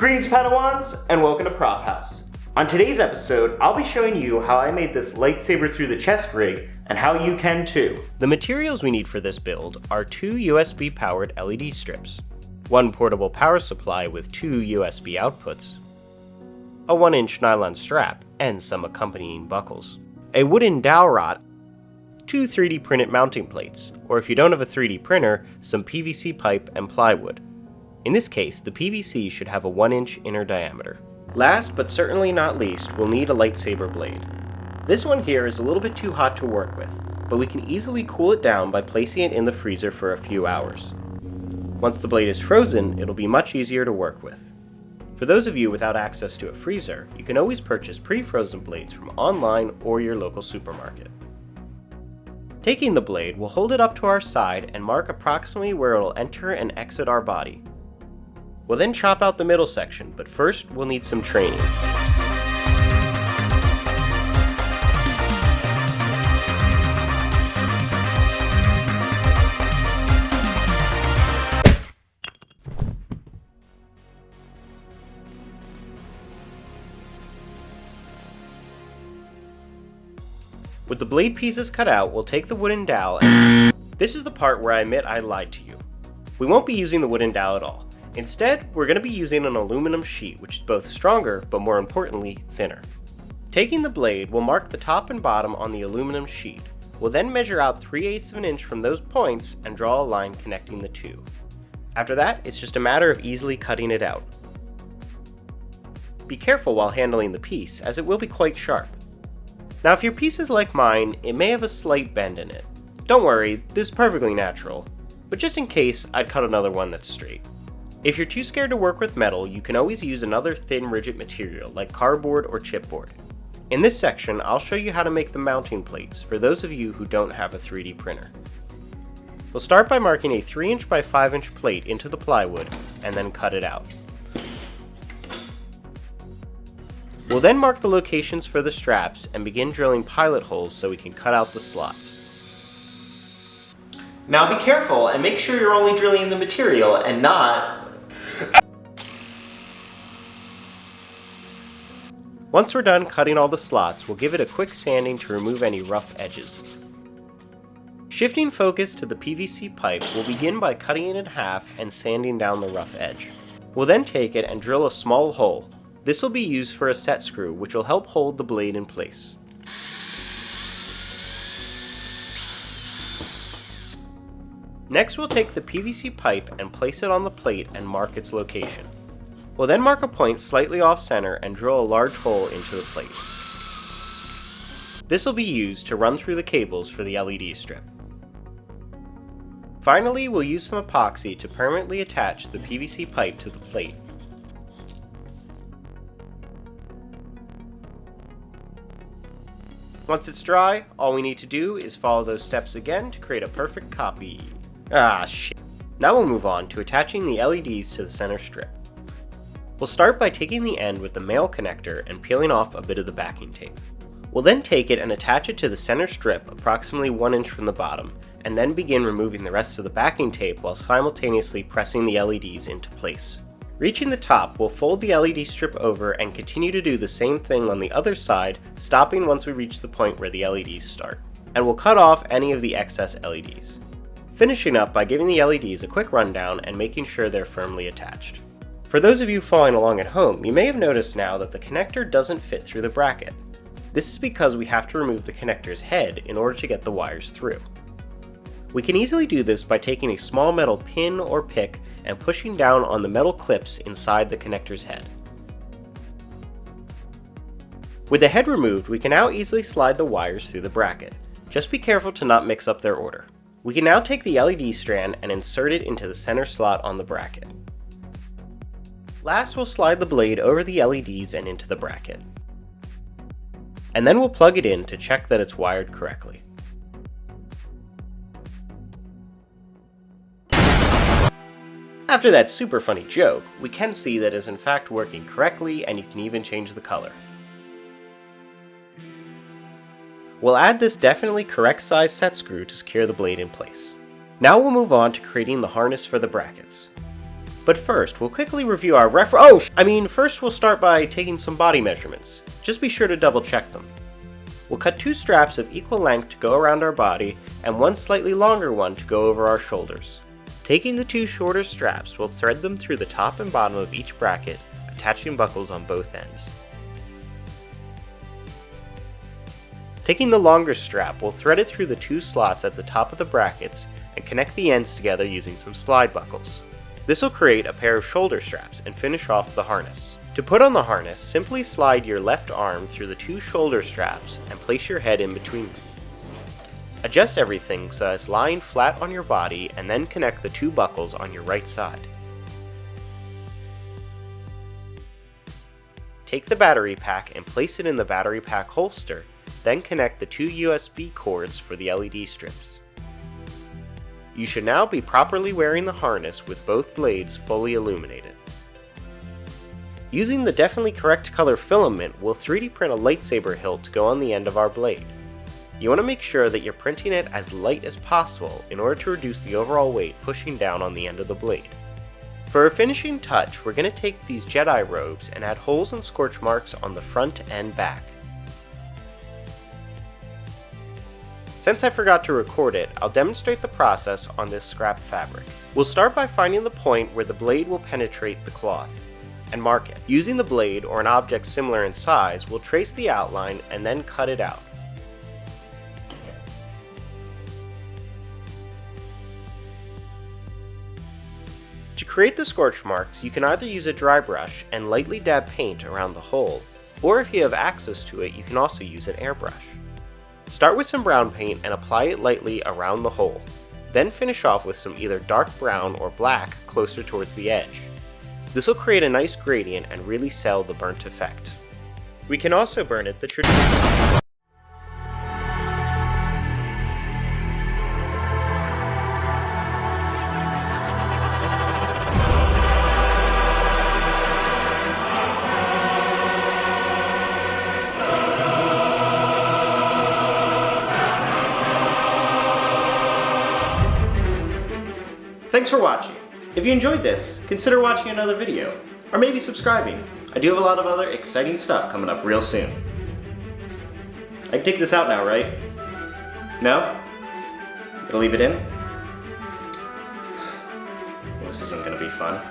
Greetings Padawans, and welcome to Prop House. On today's episode, I'll be showing you how I made this lightsaber through the chest rig, and how you can too. The materials we need for this build are 2 USB powered LED strips, 1 portable power supply with 2 USB outputs, a 1-inch nylon strap, and some accompanying buckles, a wooden dowel rod, 2 3D printed mounting plates, or if you don't have a 3D printer, some PVC pipe and plywood. In this case, the PVC should have a 1-inch inner diameter. Last but certainly not least, we'll need a lightsaber blade. This one here is a little bit too hot to work with, but we can easily cool it down by placing it in the freezer for a few hours. Once the blade is frozen, it'll be much easier to work with. For those of you without access to a freezer, you can always purchase pre-frozen blades from online or your local supermarket. Taking the blade, we'll hold it up to our side and mark approximately where it will enter and exit our body. We'll then chop out the middle section, but first we'll need some training. With the blade pieces cut out, we'll take the wooden dowel and... This is the part where I admit I lied to you. We won't be using the wooden dowel at all. Instead, we're going to be using an aluminum sheet, which is both stronger, but more importantly, thinner. Taking the blade, we'll mark the top and bottom on the aluminum sheet. We'll then measure out 3/8 of an inch from those points and draw a line connecting the two. After that, it's just a matter of easily cutting it out. Be careful while handling the piece, as it will be quite sharp. Now if your piece is like mine, it may have a slight bend in it. Don't worry, this is perfectly natural, but just in case, I'd cut another one that's straight. If you're too scared to work with metal, you can always use another thin rigid material like cardboard or chipboard. In this section, I'll show you how to make the mounting plates for those of you who don't have a 3D printer. We'll start by marking a 3-inch by 5-inch plate into the plywood and then cut it out. We'll then mark the locations for the straps and begin drilling pilot holes so we can cut out the slots. Now be careful and make sure you're only drilling the material and not... Once we're done cutting all the slots, we'll give it a quick sanding to remove any rough edges. Shifting focus to the PVC pipe, we'll begin by cutting it in half and sanding down the rough edge. We'll then take it and drill a small hole. This will be used for a set screw, which will help hold the blade in place. Next, we'll take the PVC pipe and place it on the plate and mark its location. We'll then mark a point slightly off center and drill a large hole into the plate. This will be used to run through the cables for the LED strip. Finally, we'll use some epoxy to permanently attach the PVC pipe to the plate. Once it's dry, all we need to do is follow those steps again to create a perfect copy. Ah, shit. Now we'll move on to attaching the LEDs to the center strip. We'll start by taking the end with the male connector and peeling off a bit of the backing tape. We'll then take it and attach it to the center strip approximately 1 inch from the bottom, and then begin removing the rest of the backing tape while simultaneously pressing the LEDs into place. Reaching the top, we'll fold the LED strip over and continue to do the same thing on the other side, stopping once we reach the point where the LEDs start. And we'll cut off any of the excess LEDs. Finishing up by giving the LEDs a quick rundown and making sure they're firmly attached. For those of you following along at home, you may have noticed now that the connector doesn't fit through the bracket. This is because we have to remove the connector's head in order to get the wires through. We can easily do this by taking a small metal pin or pick and pushing down on the metal clips inside the connector's head. With the head removed, we can now easily slide the wires through the bracket. Just be careful to not mix up their order. We can now take the LED strand and insert it into the center slot on the bracket. Last, we'll slide the blade over the LEDs and into the bracket. And then we'll plug it in to check that it's wired correctly. After that super funny joke, we can see that it is in fact working correctly, and you can even change the color. We'll add this definitely correct size set screw to secure the blade in place. Now we'll move on to creating the harness for the brackets. But first, we'll quickly review our first we'll start by taking some body measurements. Just be sure to double check them. We'll cut 2 straps of equal length to go around our body, and 1 slightly longer one to go over our shoulders. Taking the 2 shorter straps, we'll thread them through the top and bottom of each bracket, attaching buckles on both ends. Taking the longer strap, we'll thread it through the 2 slots at the top of the brackets and connect the ends together using some slide buckles. This will create a pair of shoulder straps and finish off the harness. To put on the harness, simply slide your left arm through the 2 shoulder straps and place your head in between them. Adjust everything so that it's lying flat on your body, and then connect the 2 buckles on your right side. Take the battery pack and place it in the battery pack holster, then connect the 2 USB cords for the LED strips. You should now be properly wearing the harness with both blades fully illuminated. Using the definitely correct color filament, we'll 3D print a lightsaber hilt to go on the end of our blade. You want to make sure that you're printing it as light as possible in order to reduce the overall weight pushing down on the end of the blade. For a finishing touch, we're going to take these Jedi robes and add holes and scorch marks on the front and back. Since I forgot to record it, I'll demonstrate the process on this scrap fabric. We'll start by finding the point where the blade will penetrate the cloth, and mark it. Using the blade or an object similar in size, we'll trace the outline and then cut it out. To create the scorch marks, you can either use a dry brush and lightly dab paint around the hole, or if you have access to it, you can also use an airbrush. Start with some brown paint and apply it lightly around the hole. Then finish off with some either dark brown or black closer towards the edge. This will create a nice gradient and really sell the burnt effect. We can also burn it the traditional. Thanks for watching. If you enjoyed this, consider watching another video, or maybe subscribing. I do have a lot of other exciting stuff coming up real soon. I can take this out now, right? No? Gonna leave it in? Well, this isn't gonna be fun.